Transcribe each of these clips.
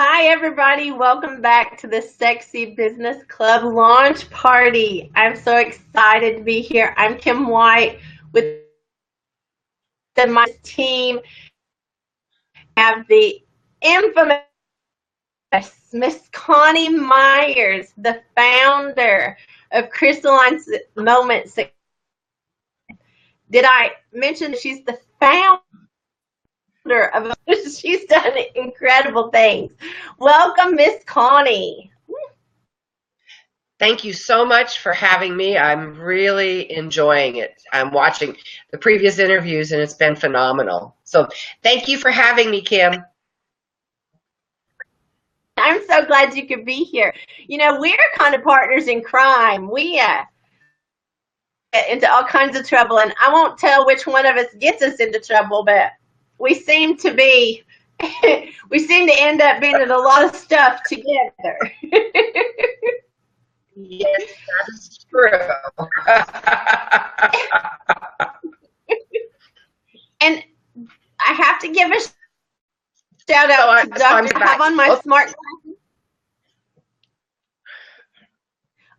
Hi, everybody. Welcome back to the Sexy Business Club launch party. I'm so excited to be here. I'm Kim White with my team. I have the infamous Miss Coni Meyers, the founder of Crystalline Moments. Did I mention she's the founder of she's done incredible things. Welcome, Miss Coni. Thank you so much for having me. I'm really enjoying it. I'm watching the previous interviews and it's been phenomenal. So thank you for having me, Kim. I'm so glad you could be here. You know, we're kind of partners in crime. We get into all kinds of trouble, and I won't tell which one of us gets us into trouble, but we seem to be, we seem to end up being in a lot of stuff together. Yes, that is true. And I have to give a shout out to Dr. I have on my smart glasses.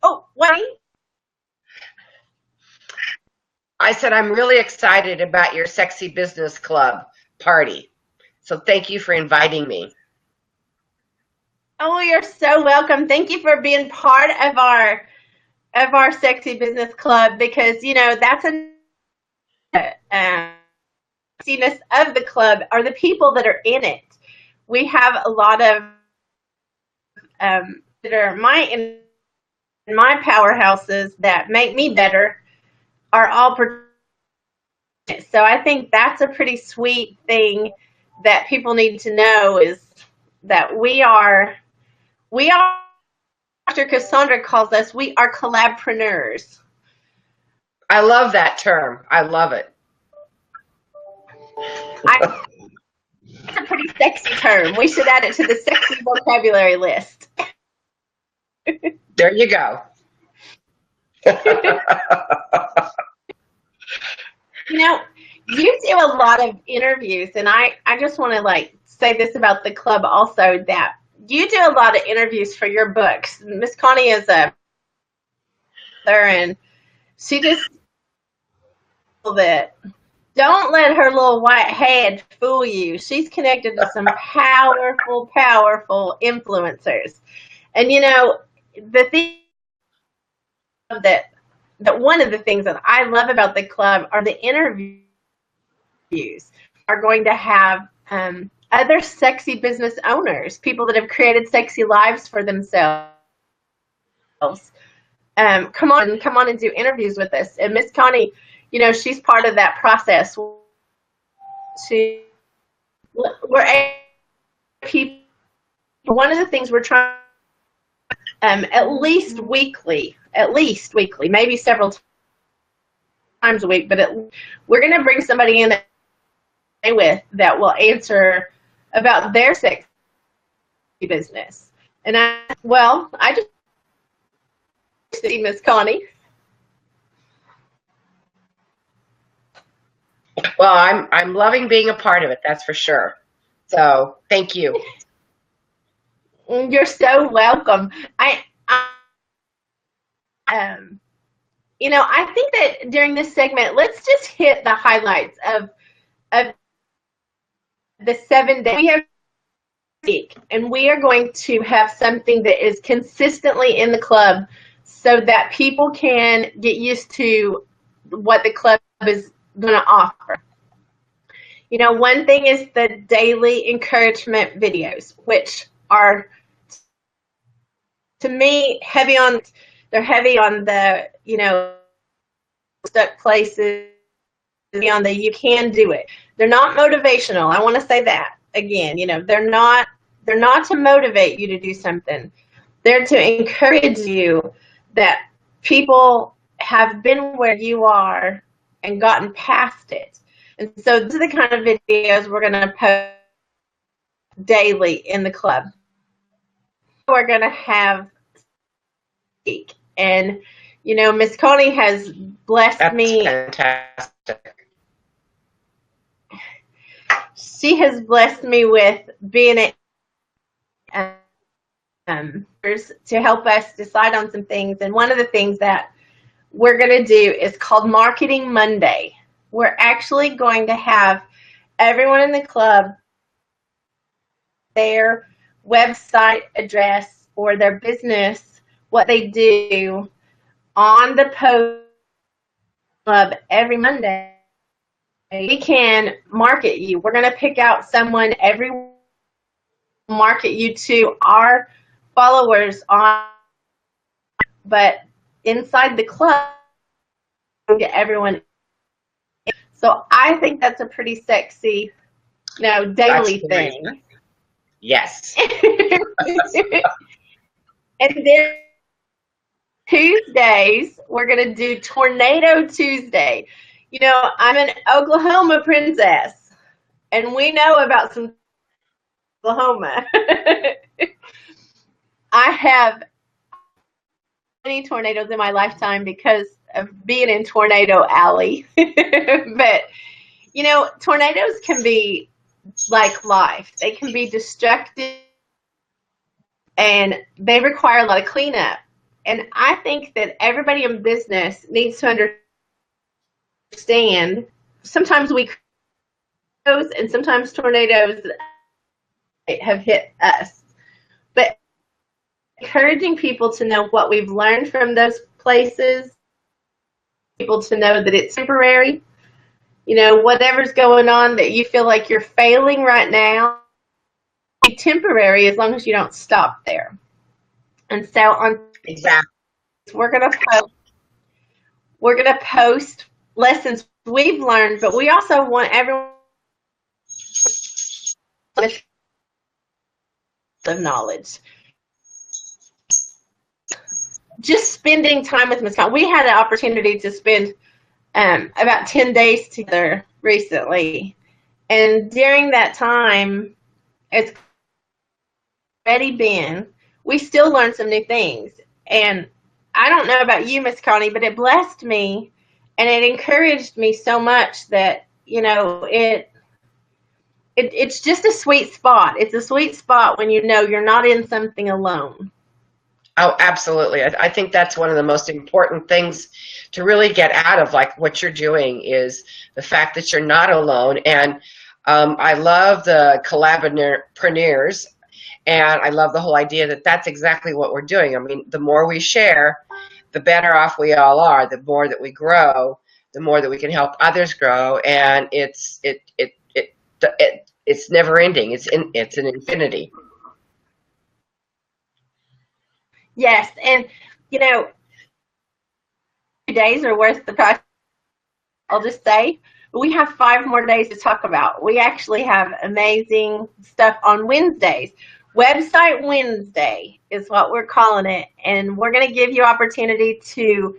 Oh, wait. I said I'm really excited about your Sexy Business Club party. So thank you for inviting me. Oh, you're so welcome. Thank you for being part of our Sexy Business Club, because you know that's a sexiness of the club are the people that are in it. We have a lot of that are my powerhouses that make me better are all. So I think that's a pretty sweet thing that people need to know, is that we are, Dr. Cassandra calls us, we are collabpreneurs. I love that term. I love it. It's a pretty sexy term. We should add it to the sexy vocabulary list. There you go. You know, you do a lot of interviews, and I just want to say this about the club also, that you do a lot of interviews for your books. Miss Coni is a author, and she just that don't let her little white head fool you. She's connected to some powerful influencers. And you know, the thing that one of the things that I love about the club are the interviews. Are going to have other sexy business owners, people that have created sexy lives for themselves. Come on and do interviews with us. And Miss Coni, you know, she's part of that process. One of the things we're trying, at least weekly, maybe several times a week, but we're going to bring somebody in that will answer about their sexy business. And I just see Miss Coni. Well, I'm loving being a part of it, that's for sure. So thank you. You're so welcome. You know, I think that during this segment, let's just hit the highlights of the 7 days we have week, and we are going to have something that is consistently in the club so that people can get used to what the club is going to offer. You know, one thing is the daily encouragement videos, which are, to me, heavy on the, you know, stuck places, on the you can do it. They're not motivational. I want to say that again. You know, they're not to motivate you to do something. They're to encourage you that people have been where you are and gotten past it. And so these are the kind of videos we're going to post daily in the club. We're going to have and you know, Miss Coni has blessed me. Fantastic. She has blessed me with being to help us decide on some things. And one of the things that we're going to do is called Marketing Monday. We're actually going to have everyone in the club their website address or their business, what they do, on the post club every Monday. We can market you. We're going to pick out someone every market you to our followers on, but inside the club, get everyone. So I think that's a pretty sexy, daily thing. Yes. And then Tuesdays, we're going to do Tornado Tuesday. I'm an Oklahoma princess, and we know about some Oklahoma. I have many tornadoes in my lifetime because of being in Tornado Alley. But, tornadoes can be like life. They can be destructive, and they require a lot of cleanup. And I think that everybody in business needs to understand sometimes we tornadoes and sometimes tornadoes have hit us. But encouraging people to know what we've learned from those places, people to know that it's temporary. Whatever's going on that you feel like you're failing right now, be temporary as long as you don't stop there. And so on exactly, we're gonna post lessons we've learned, but we also want everyone of knowledge. Just spending time with Miss Coni. We had an opportunity to spend about 10 days together recently, and during that time, it's already been. We still learned some new things, and I don't know about you, Miss Coni, but it blessed me, and it encouraged me so much that it's just a sweet spot. It's a sweet spot when you're not in something alone. Oh, absolutely. I think that's one of the most important things to really get out of like what you're doing is the fact that you're not alone. And I love the collaborators, and I love the whole idea that that's exactly what we're doing. I mean, the more we share, the better off we all are. The more that we grow, the more that we can help others grow, and it's never ending. It's an infinity. Yes, and 2 days are worth the price. I'll just say we have 5 more days to talk about. We actually have amazing stuff on Wednesdays. Website Wednesday is what we're calling it, and we're going to give you opportunity to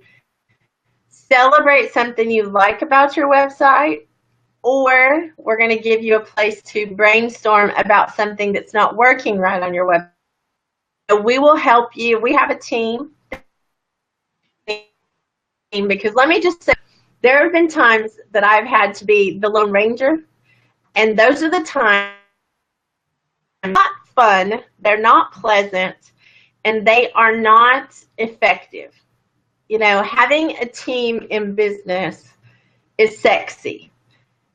celebrate something you like about your website, or we're going to give you a place to brainstorm about something that's not working right on your website. We will help you. We have a team, because let me just say, there have been times that I've had to be the Lone Ranger, and those are the times not fun, they're not pleasant, and they are not effective. Having a team in business is sexy.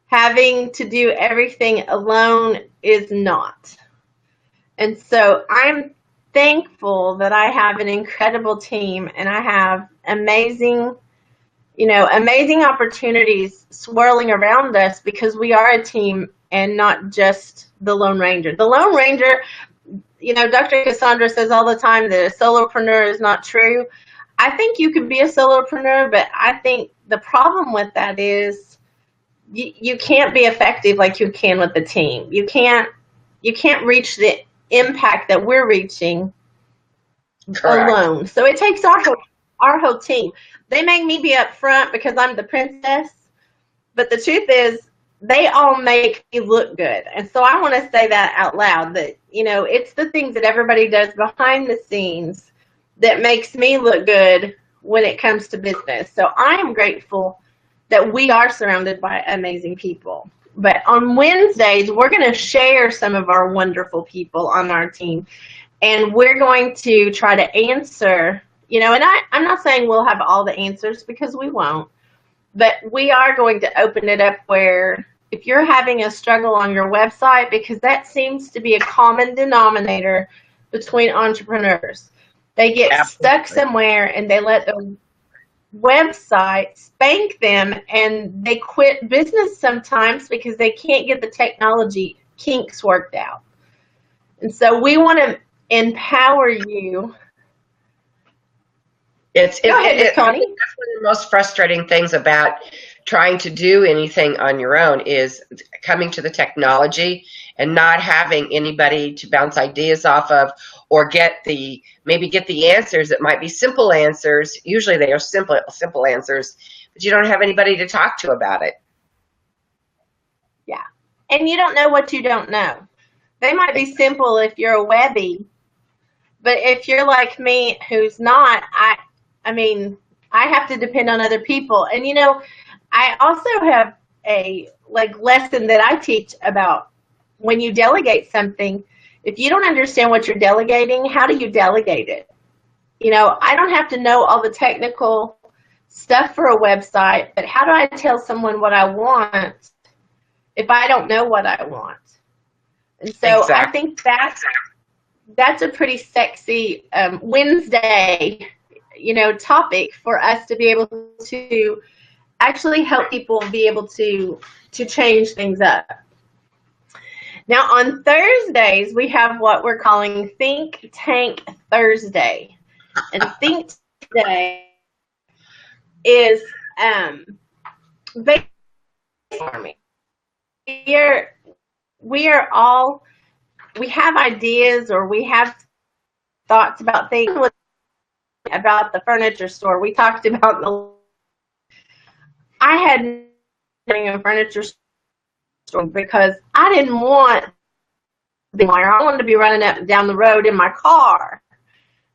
Having to do everything alone is not. And so I'm thankful that I have an incredible team, and I have amazing opportunities swirling around us because we are a team and not just the Lone Ranger. The Lone Ranger, Dr. Cassandra says all the time that a solopreneur is not true. I think you can be a solopreneur, but I think the problem with that is you can't be effective like you can with the team. You can't reach the impact that we're reaching Correct. alone. So it takes our whole team. They make me be up front because I'm the princess, but the truth is they all make me look good. And so I want to say that out loud, that it's the things that everybody does behind the scenes that makes me look good when it comes to business. So I am grateful that we are surrounded by amazing people. But on Wednesdays, we're going to share some of our wonderful people on our team. And we're going to try to answer, and I'm not saying we'll have all the answers because we won't, but we are going to open it up where if you're having a struggle on your website, because that seems to be a common denominator between entrepreneurs. They get Absolutely. stuck somewhere and they let the website spank them and they quit business sometimes because they can't get the technology kinks worked out. And so we want to empower you. Go ahead, Coni. That's one of the most frustrating things about trying to do anything on your own is coming to the technology and not having anybody to bounce ideas off of or maybe get the answers that might be simple answers. Usually they are simple answers, but you don't have anybody to talk to about it. Yeah. And you don't know what you don't know. They might be simple if you're a Webby, but if you're like me who's not, I mean, I have to depend on other people. And I also have a lesson that I teach about when you delegate something. If you don't understand what you're delegating, how do you delegate it? I don't have to know all the technical stuff for a website, but how do I tell someone what I want if I don't know what I want? And so exactly. I think that's a pretty sexy Wednesday, topic for us to be able to actually help people be able to change things up. Now on Thursdays, we have what we're calling Think Tank Thursday. And Think Today is brainstorming. We have ideas or we have thoughts about things. About the furniture store, we talked about I had a furniture store because I didn't want I wanted to be running up and down the road in my car.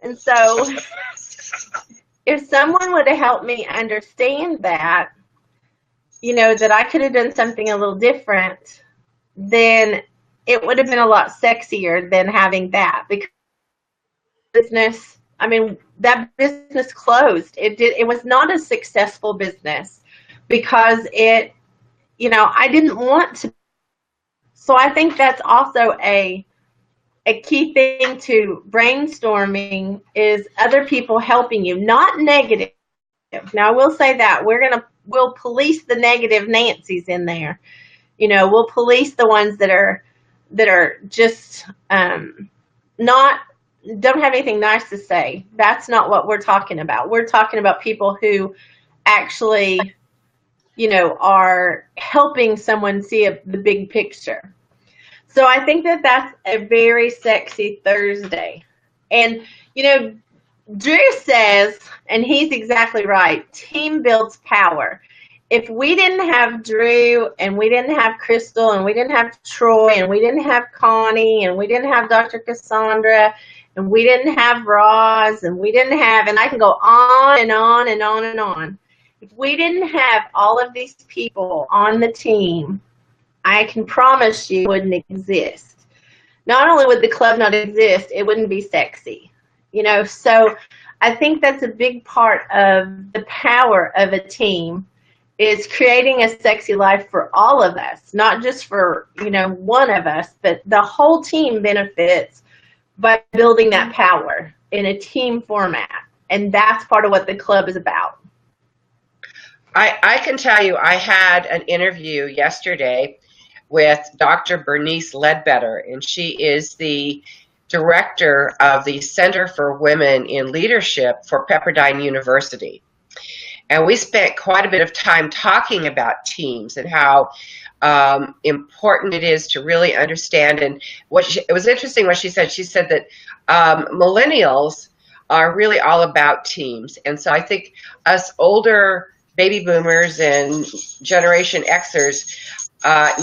And so if someone would have helped me understand that, that I could have done something a little different, then it would have been a lot sexier than having that. Because business, that business closed. It was not a successful business because I didn't want to. So I think that's also a key thing to brainstorming is other people helping you, not negative. Now I will say that we'll police the negative Nancy's in there. We'll police the ones that are just don't have anything nice to say. That's not what we're talking about. We're talking about people who actually, are helping someone see the big picture. So I think that that's a very sexy Thursday. And, Drew says, and he's exactly right, team builds power. If we didn't have Drew and we didn't have Crystal and we didn't have Troy and we didn't have Coni and we didn't have Dr. Cassandra and we didn't have Roz and we didn't have, and I can go on and on and on and on. If we didn't have all of these people on the team, I can promise you it wouldn't exist. Not only would the club not exist, it wouldn't be sexy. So I think that's a big part of the power of a team is creating a sexy life for all of us, not just for, one of us, but the whole team benefits by building that power in a team format. And that's part of what the club is about. I can tell you, I had an interview yesterday with Dr. Bernice Ledbetter, and she is the director of the Center for Women in Leadership for Pepperdine University. And we spent quite a bit of time talking about teams and how important it is to really understand. And it was interesting what she said. She said that millennials are really all about teams. And so I think us older baby boomers and Generation Xers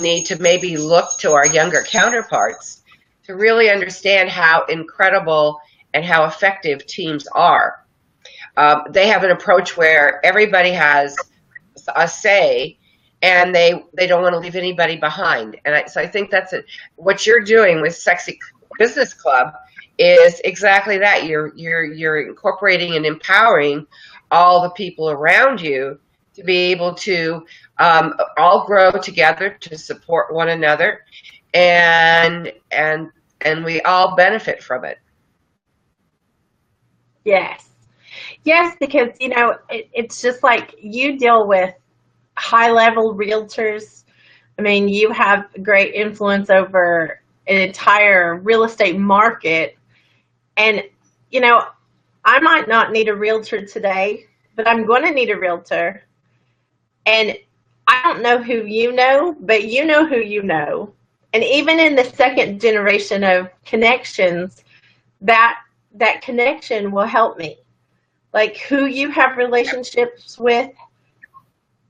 need to maybe look to our younger counterparts to really understand how incredible and how effective teams are. They have an approach where everybody has a say and they don't want to leave anybody behind. And so I think that's what you're doing with Sexy Business Club is exactly that. You're incorporating and empowering all the people around you to be able to all grow together to support one another, and we all benefit from it. Yes. Yes, because, it's just like you deal with high-level realtors. I mean, you have great influence over an entire real estate market. And, I might not need a realtor today, but I'm going to need a realtor. And I don't know who you know, but you know who you know. And even in the second generation of connections, that connection will help me. Like, who you have relationships with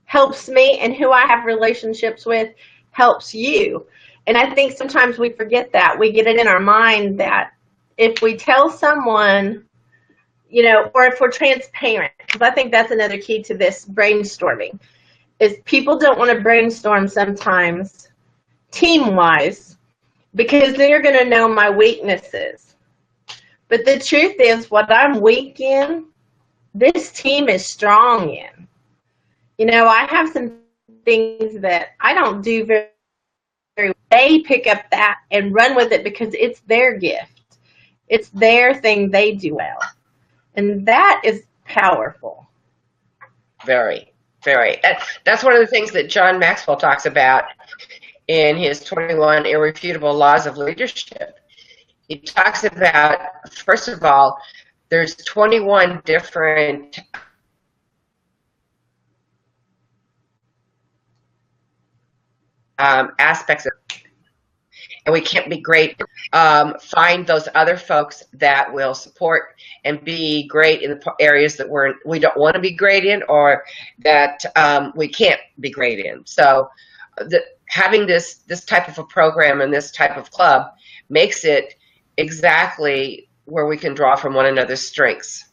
helps me, and who I have relationships with helps you. And I think sometimes we forget that. We get it in our mind that if we tell someone, or if we're transparent, because I think that's another key to this brainstorming, is people don't want to brainstorm sometimes team-wise because then you're going to know my weaknesses. But the truth is, what I'm weak in, this team is strong in. I have some things that I don't do very well. They pick up that and run with it because it's their gift. It's their thing they do well. And that is powerful. Very, very. That's one of the things that John Maxwell talks about in his 21 Irrefutable Laws of Leadership. He talks about, first of all, there's 21 different aspects of it. And we can't be great. Find those other folks that will support and be great in the areas that we don't want to be great in, or that we can't be great in. So having this type of a program and this type of club makes it exactly where we can draw from one another's strengths.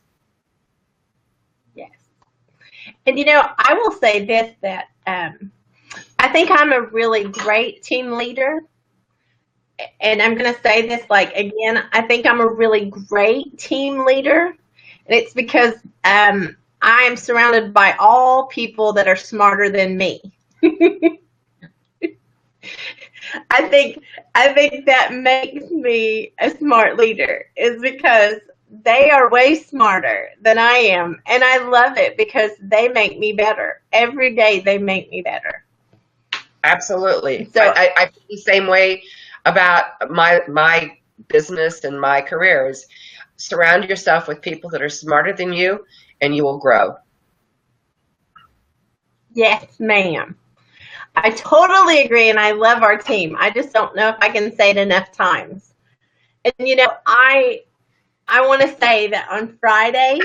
Yes. And I will say this, that I think I'm a really great team leader. And I'm going to say this, again, I think I'm a really great team leader. And it's because I'm surrounded by all people that are smarter than me. I think that makes me a smart leader, is because they are way smarter than I am. And I love it because they make me better. Every day they make me better. Absolutely. So I feel the same way about my business and my career. Is surround yourself with people that are smarter than you, and you will grow. Yes, ma'am. I totally agree, and I love our team. I just don't know if I can say it enough times. And I want to say that on Fridays,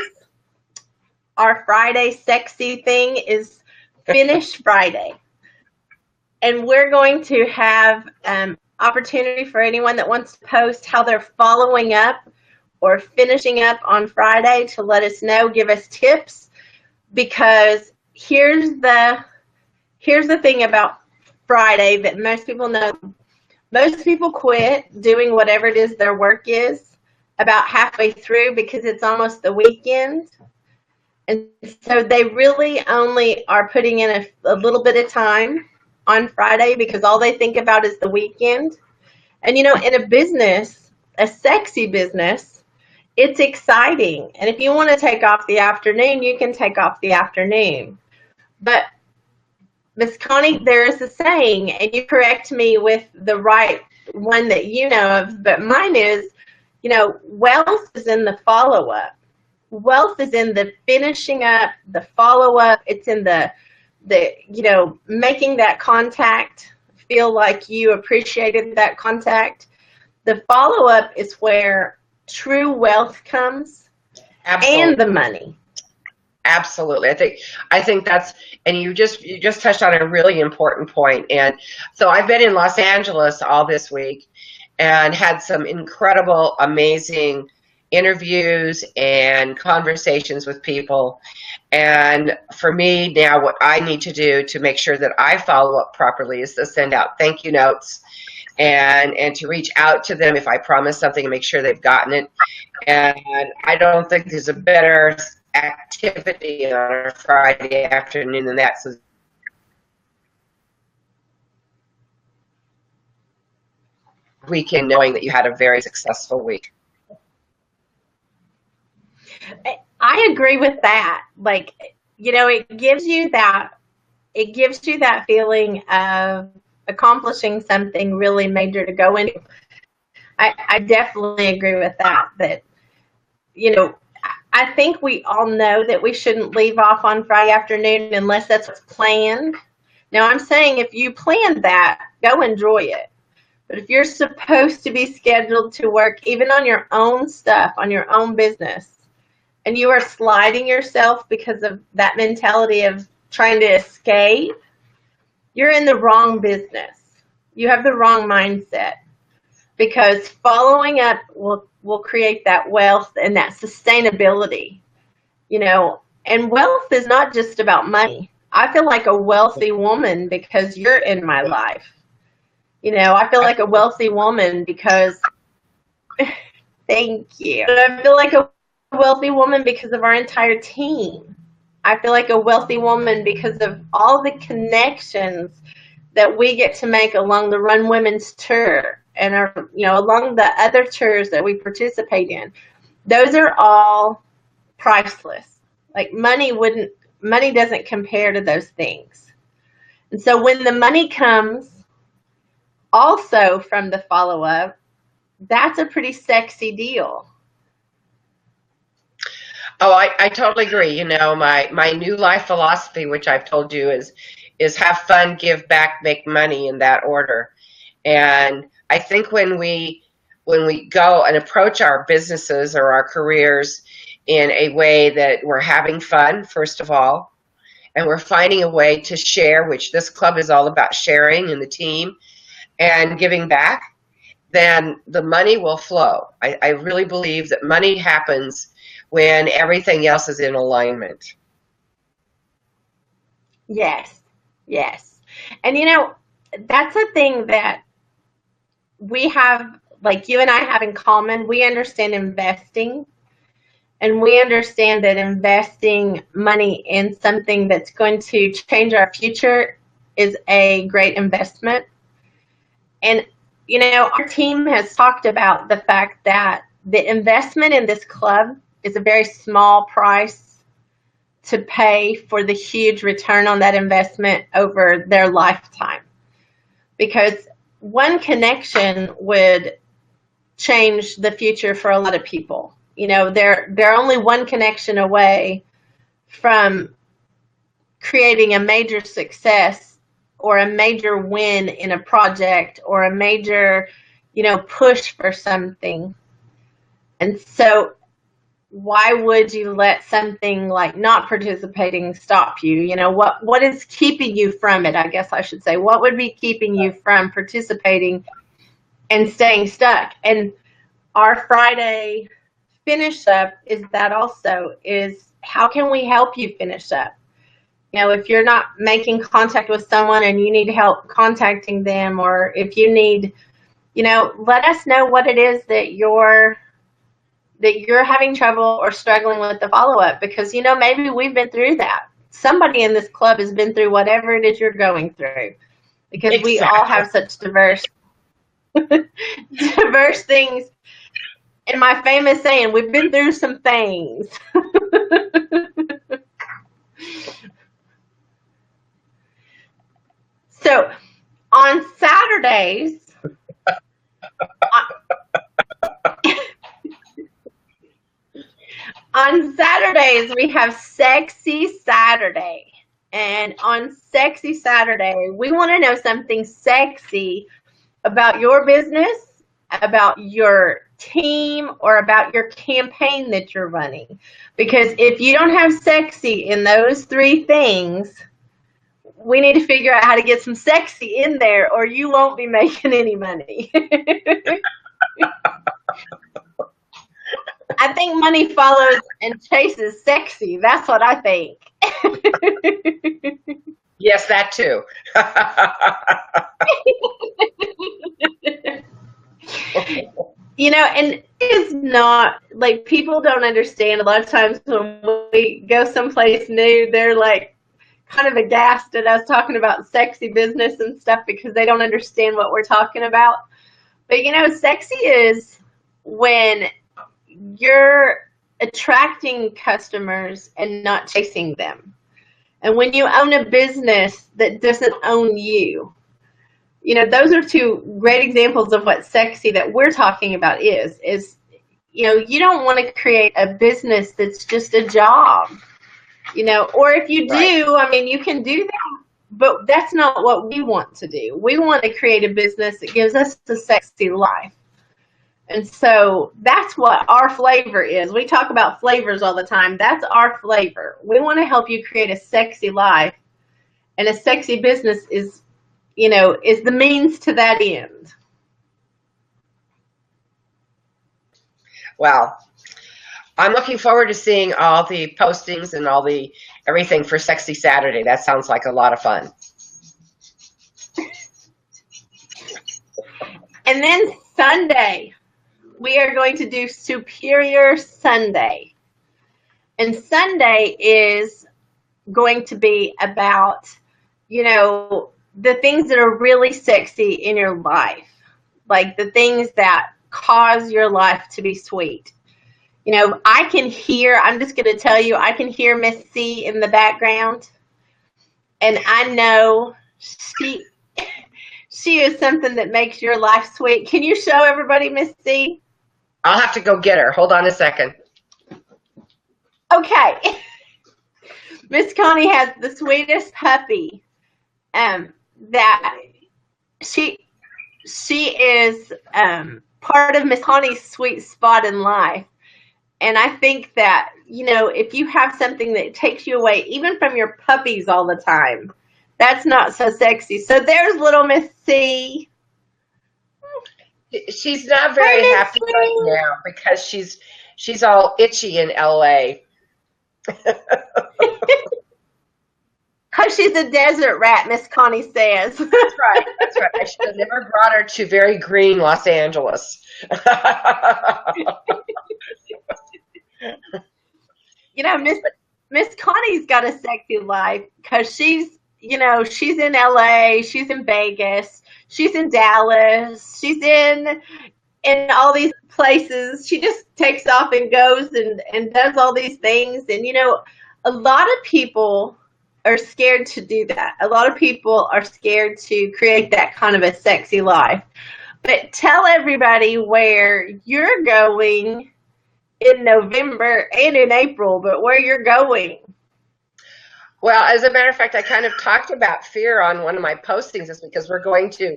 our Friday sexy thing is Finish Friday. And we're going to have opportunity for anyone that wants to post how they're following up or finishing up on Friday to let us know, give us tips, because here's the thing about Friday that most people know. Most people quit doing whatever it is their work is about halfway through because it's almost the weekend. And so they really only are putting in a little bit of time on Friday because all they think about is the weekend. And in a business, a sexy business, it's exciting. And if you want to take off the afternoon, you can take off the afternoon. But Miss Connie, there is a saying, and you correct me with the right one that you know of, but mine is, wealth is in the follow-up. Wealth is in the finishing up, the follow-up. It's in the making that contact, feel like you appreciated that contact. The follow-up is where true wealth comes. Absolutely. And the money. Absolutely. I think that's, and you just touched on a really important point. And so I've been in Los Angeles all this week and had some incredible, amazing interviews and conversations with people. And for me now, what I need to do to make sure that I follow up properly is to send out thank you notes and to reach out to them if I promise something and make sure they've gotten it. And I don't think there's a better activity on a Friday afternoon than that. So weekend knowing that you had a very successful week. I agree with that. Like, you know, it gives you that feeling of accomplishing something really major to go into. I definitely agree with that. That, you know, I think we all know that we shouldn't leave off on Friday afternoon unless that's what's planned. Now, I'm saying if you planned that, go enjoy it. But if you're supposed to be scheduled to work even on your own stuff, on your own business, and you are sliding yourself because of that mentality of trying to escape, you're in the wrong business. You have the wrong mindset, because following up will create that wealth and that sustainability, you know. And wealth is not just about money. I feel like a wealthy woman because you're in my life. You know, I feel like a wealthy woman because, thank you. I feel like a wealthy woman because of our entire team. I feel like a wealthy woman because of all the connections that we get to make along the Run Women's tour and our, you know, along the other tours that we participate in. Those are all priceless. Like money doesn't compare to those things. And so when the money comes also from the follow-up, that's a pretty sexy deal. Oh, I totally agree. You know, my new life philosophy, which I've told you, is have fun, give back, make money, in that order. And I think when we go and approach our businesses or our careers in a way that we're having fun, first of all, and we're finding a way to share, which this club is all about sharing in the team and giving back, then the money will flow. I really believe that money happens when everything else is in alignment. Yes, yes. And you know, that's a thing that we have, like you and I have in common. We understand investing, and we understand that investing money in something that's going to change our future is a great investment. And, you know, our team has talked about the fact that the investment in this club is a very small price to pay for the huge return on that investment over their lifetime. Because one connection would change the future for a lot of people. You know, they're only one connection away from creating a major success or a major win in a project or a major, you know, push for something. And so why would you let something like not participating stop you? You know, what is keeping you from it, I guess I should say. What would be keeping you from participating and staying stuck? And our Friday finish up is that also, is how can we help you finish up? You know, if you're not making contact with someone and you need help contacting them, or if you need, you know, let us know what it is that you're having trouble or struggling with the follow-up, because, you know, maybe we've been through that. Somebody in this club has been through whatever it is you're going through, because we all have such diverse things. And my famous saying, we've been through some things. So on Saturdays, we have Sexy Saturday. And on Sexy Saturday, we want to know something sexy about your business, about your team, or about your campaign that you're running. Because if you don't have sexy in those three things, we need to figure out how to get some sexy in there, or you won't be making any money. I think money follows and chases sexy. That's what I think. Yes, that too. And it's not like people don't understand. A lot of times when we go someplace new, they're like kind of aghast at us talking about sexy business and stuff because they don't understand what we're talking about. But sexy is when you're attracting customers and not chasing them. And when you own a business that doesn't own you. Those are two great examples of what sexy that we're talking about is you don't want to create a business that's just a job, or if you do, I mean, you can do that, but that's not what we want to do. We want to create a business that gives us a sexy life. And so that's what our flavor is. We talk about flavors all the time. That's our flavor. We want to help you create a sexy life, and a sexy business is the means to that end. Well, I'm looking forward to seeing all the postings and all the everything for Sexy Saturday. That sounds like a lot of fun. And then Sunday, we are going to do Superior Sunday. And Sunday is going to be about, the things that are really sexy in your life, like the things that cause your life to be sweet. I can hear, I'm just going to tell you, I can hear Miss C in the background, and I know she is something that makes your life sweet. Can you show everybody Miss C? I'll have to go get her. Hold on a second. Okay. Miss Coni has the sweetest puppy. That she is part of Miss Coni's sweet spot in life. And I think that, if you have something that takes you away, even from your puppies all the time, that's not so sexy. So there's little Miss C. She's not very happy right now because she's all itchy in LA. Because she's a desert rat, Miss Coni says. That's right. That's right. I should have never brought her to very green Los Angeles. Miss Connie's got a sexy life because she's in LA, she's in Vegas, she's in Dallas, she's in all these places. She just takes off and goes and does all these things. And, a lot of people are scared to do that. A lot of people are scared to create that kind of a sexy life. But tell everybody where you're going in November and in April, but where you're going. Well, as a matter of fact, I kind of talked about fear on one of my postings this week because we're going to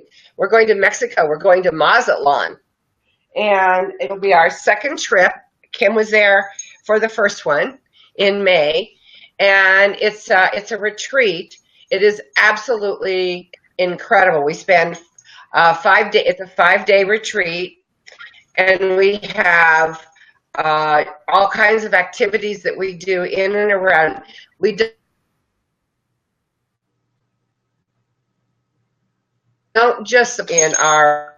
Mexico. We're going to Mazatlan, and it'll be our second trip. Kim was there for the first one in May. And it's a retreat. It is absolutely incredible. We spend 5 days. It's a 5-day retreat, and we have all kinds of activities that we do in and around. We don't just in our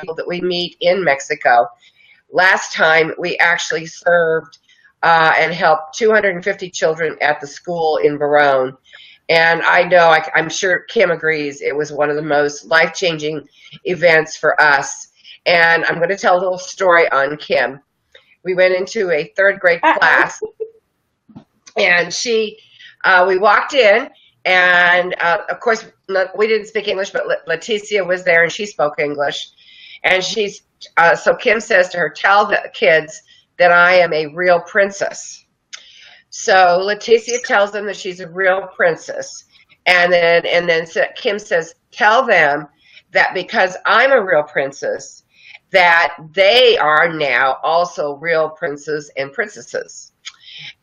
people that we meet in Mexico. Last time we actually served and helped 250 children at the school in Barone. And I know, I'm sure Kim agrees, it was one of the most life-changing events for us. And I'm going to tell a little story on Kim. We went into a 3rd grade class, and we walked in, and of course, we didn't speak English, but Leticia was there, and she spoke English. And so Kim says to her, tell the kids that I am a real princess. So Leticia tells them that she's a real princess. And then Kim says, tell them that because I'm a real princess, that they are now also real princes and princesses.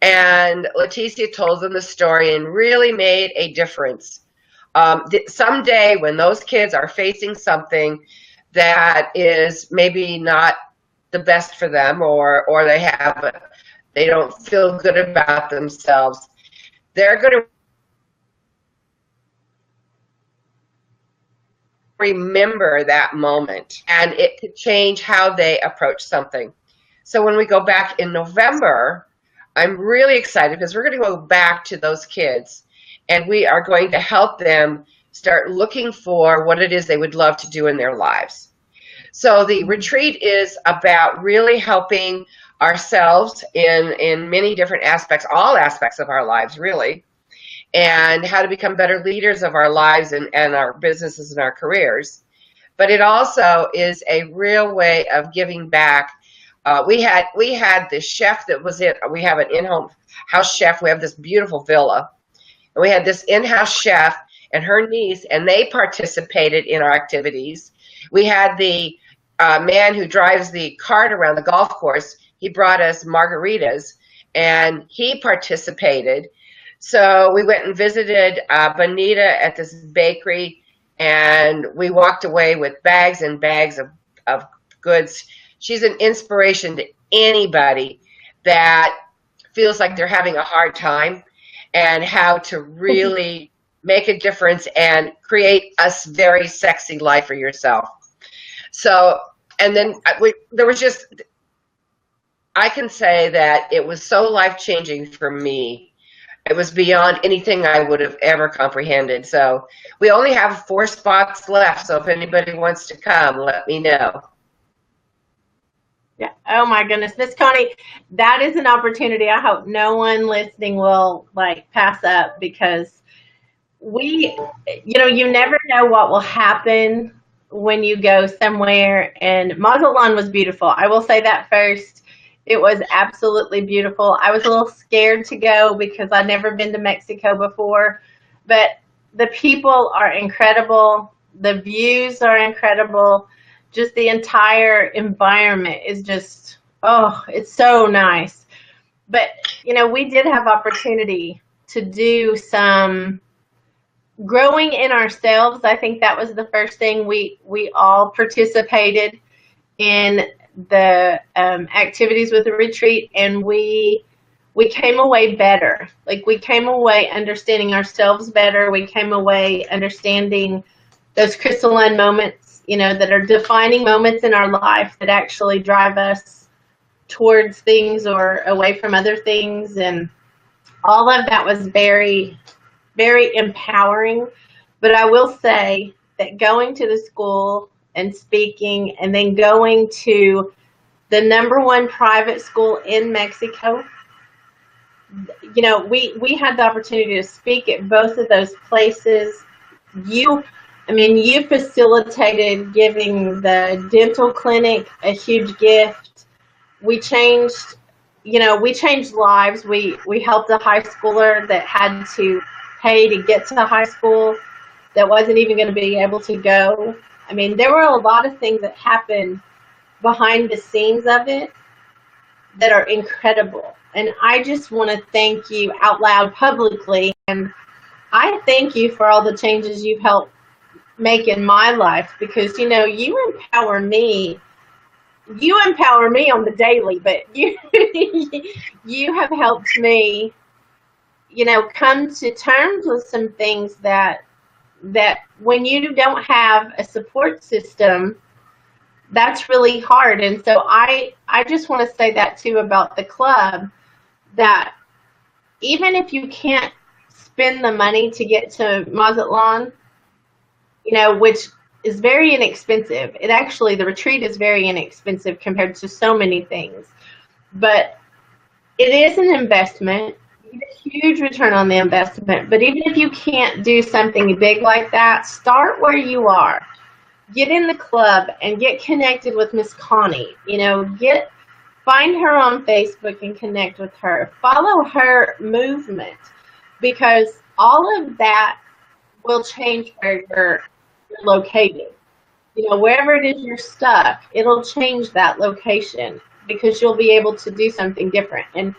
And Leticia told them the story and really made a difference. Someday when those kids are facing something that is maybe not the best for them, or they don't feel good about themselves, they're going to remember that moment, and it could change how they approach something. So when we go back in November, I'm really excited because we're going to go back to those kids, and we are going to help them start looking for what it is they would love to do in their lives. So the retreat is about really helping ourselves in many different aspects, all aspects of our lives, really, and how to become better leaders of our lives and our businesses and our careers. But it also is a real way of giving back. We had this chef that was in. We have an in-home house chef. We have this beautiful villa, and we had this in-house chef and her niece, and they participated in our activities. We had the man who drives the cart around the golf course. He brought us margaritas, and he participated. So we went and visited Bonita at this bakery, and we walked away with bags and bags of goods. She's an inspiration to anybody that feels like they're having a hard time, and how to really make a difference and create a very sexy life for yourself. So, and then there was just, I can say that it was so life-changing for me. It was beyond anything I would have ever comprehended. So we only have 4 spots left. So if anybody wants to come, let me know. Yeah. Oh my goodness, Miss Coni, that is an opportunity I hope no one listening will pass up, because you never know what will happen when you go somewhere. And Mazatlan was beautiful. I will say that first. It was absolutely beautiful. I was a little scared to go because I'd never been to Mexico before, but the people are incredible. The views are incredible. Just the entire environment is just, oh, it's so nice. But, we did have opportunity to do some growing in ourselves. I think that was the first thing. We all participated in the activities with the retreat, and we came away better. We came away understanding ourselves better. We came away understanding those crystalline moments, that are defining moments in our life that actually drive us towards things or away from other things. And all of that was very, very empowering. But I will say that going to the school and speaking, and then going to the #1 private school in Mexico, we had the opportunity to speak at both of those places. You facilitated giving the dental clinic a huge gift. We changed lives. We helped a high schooler that had to pay to get to high school, that wasn't even going to be able to go. There were a lot of things that happened behind the scenes of it that are incredible. And I just want to thank you out loud publicly. And I thank you for all the changes you've helped make in my life, because, you empower me. You empower me on the daily, but you have helped me, come to terms with some things that when you don't have a support system, that's really hard. And so I just want to say that too about the club, that even if you can't spend the money to get to Mazatlan, which is very inexpensive. The retreat is very inexpensive compared to so many things, but it is an investment. You get a huge return on the investment. But even if you can't do something big like that, start where you are. Get in the club and get connected with Miss Coni. Find her on Facebook and connect with her. Follow her movement, because all of that will change where you're located. Wherever it is you're stuck, it'll change that location, because you'll be able to do something different. And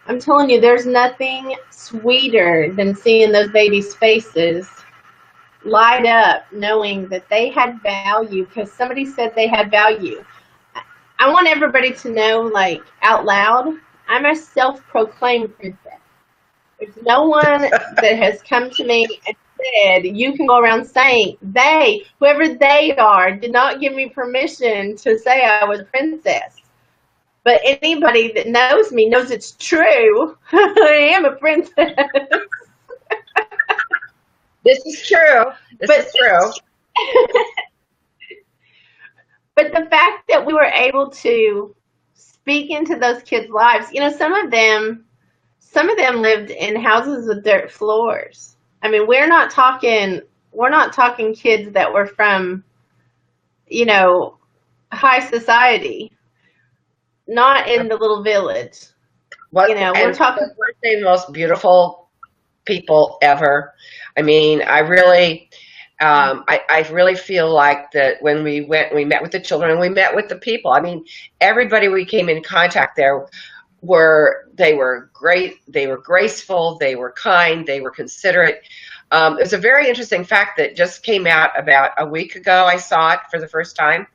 I'm telling you, there's nothing sweeter than seeing those babies' faces light up, knowing that they had value, because somebody said they had value. I want everybody to know, like, out loud, I'm a self-proclaimed princess. There's no one that has come to me and said, you can go around saying, they, whoever they are, did not give me permission to say I was a princess. But anybody that knows me knows it's true. I am a princess. This is true. This is true. But the fact that we were able to speak into those kids' lives, you know, some of them lived in houses with dirt floors. I mean, we're not talking kids that were from, you know, high society, not in the little village. What, you know, we're talking. Weren't they the most beautiful people ever? I mean, I really feel like that when we met with the children and we met with the people. I mean, everybody we came in contact there were great. They were graceful. They were kind. They were considerate. It's a very interesting fact that just came out about a week ago. I saw it for the first time.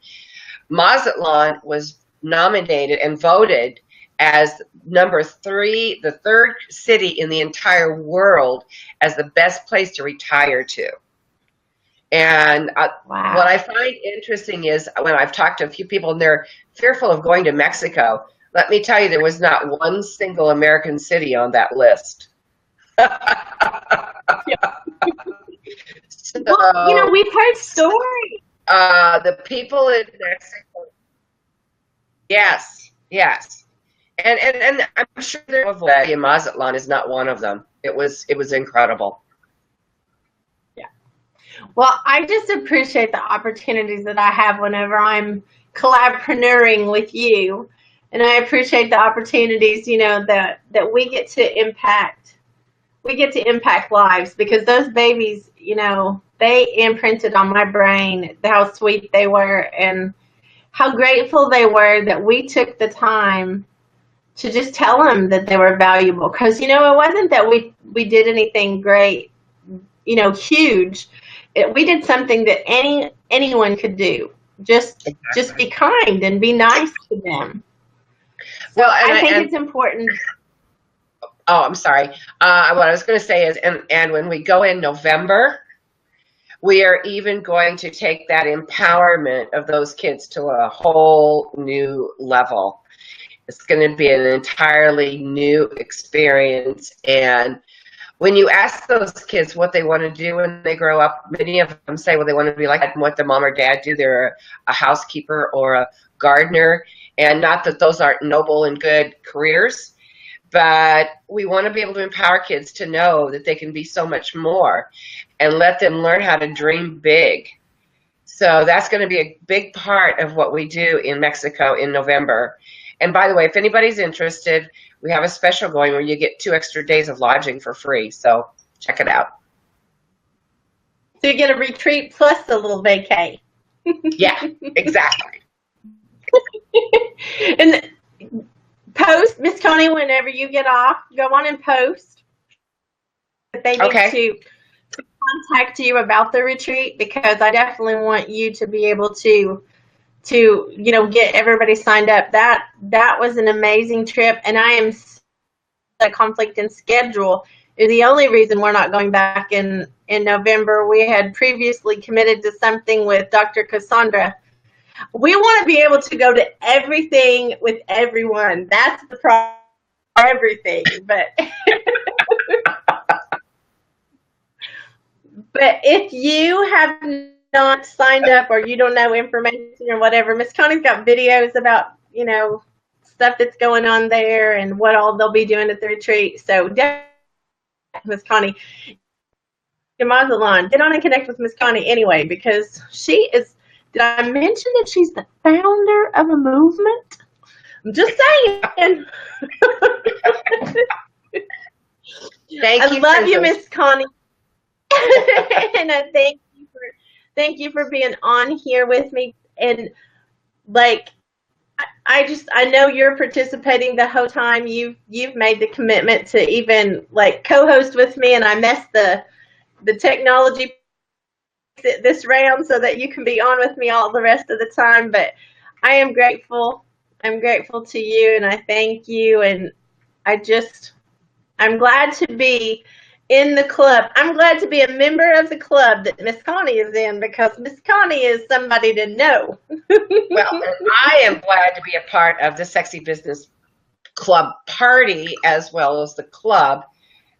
Mazatlan was nominated and voted as #3, the third city in the entire world, as the best place to retire to. And Wow. What I find interesting is when I've talked to a few people and they're fearful of going to Mexico, let me tell you, there was not one single American city on that list. So, well, you know, we've heard stories. The people in Mexico, yes, and I'm sure in Mazatlan is not one of them. It was incredible. Yeah. Well, I just appreciate the opportunities that I have whenever I'm collaborating with you, and I appreciate the opportunities, you know, that we get to impact. We get to impact lives, because those babies, you know, they imprinted on my brain how sweet they were and how grateful they were that we took the time to just tell them that they were valuable. Because, you know, it wasn't that we did anything great, you know, huge. We did something that anyone could do. Just be kind and be nice to them. So well, I think it's important. Oh, I'm sorry. What I was going to say is, and when we go in November, we are even going to take that empowerment of those kids to a whole new level. It's going to be an entirely new experience. And when you ask those kids what they want to do when they grow up, many of them say, well, they want to be like what their mom or dad do. They're a housekeeper or a gardener. And not that those aren't noble and good careers, but we want to be able to empower kids to know that they can be so much more and let them learn how to dream big. So that's going to be a big part of what we do in Mexico in November. And by the way, if anybody's interested, we have a special going where you get 2 extra days of lodging for free. So check it out. So you get a retreat plus a little vacay. Yeah, exactly. And post, Miss Coni, whenever you get off, go on and post. They need to contact you about the retreat, because I definitely want you to be able to you know, get everybody signed up. That was an amazing trip, and I am a conflict in schedule is the only reason we're not going back in November. We had previously committed to something with Dr. Cassandra. We want to be able to go to everything with everyone. That's the problem. Everything, but but if you have not signed up or you don't know information or whatever, Miss Coni's got videos about, you know, stuff that's going on there and what all they'll be doing at the retreat. So definitely, Miss Coni, Mazatlan, get on and connect with Miss Coni anyway, because she is. Did I mention that she's the founder of a movement? I'm just saying. I love you, Miss Coni. And I thank you for being on here with me. And like, I know you're participating the whole time. You've made the commitment to even like co-host with me, and I messed the technology this round so that you can be on with me all the rest of the time. But I am grateful I'm grateful to you, and I thank you, and I'm glad to be in the club. I'm glad to be a member of the club that Miss Connie is in, because Miss Connie is somebody to know. Well, and I am glad to be a part of the Sexy Business Club party as well as the club,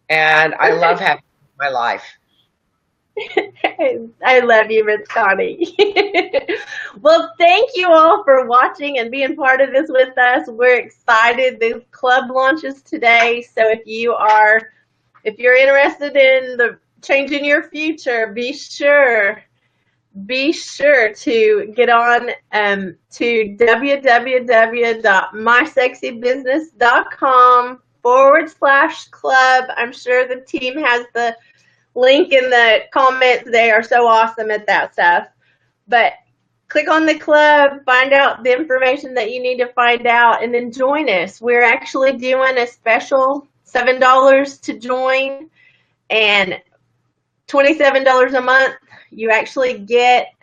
and I love having my life. I love you, Miss Connie. Well, thank you all for watching and being part of this with us. We're excited. The club launches today, so if you're interested in the changing your future, be sure to get on to www.mysexybusiness.com/club. I'm sure the team has the link in the comments. They are so awesome at that stuff. But click on the club, find out the information that you need to find out, and then join us. We're actually doing a special $7 to join and $27 a month. You actually get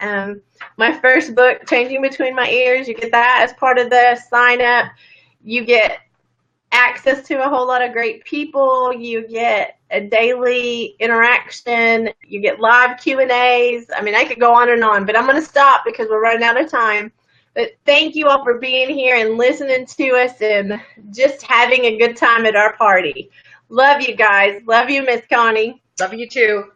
my first book, Changing Between My Ears. You get that as part of the sign up. You get access to a whole lot of great people. You get a daily interaction. You get live Q&As. I mean, I could go on and on, but I'm going to stop because we're running out of time. But thank you all for being here and listening to us and just having a good time at our party. Love you guys. Love you, Miss Connie. Love you too.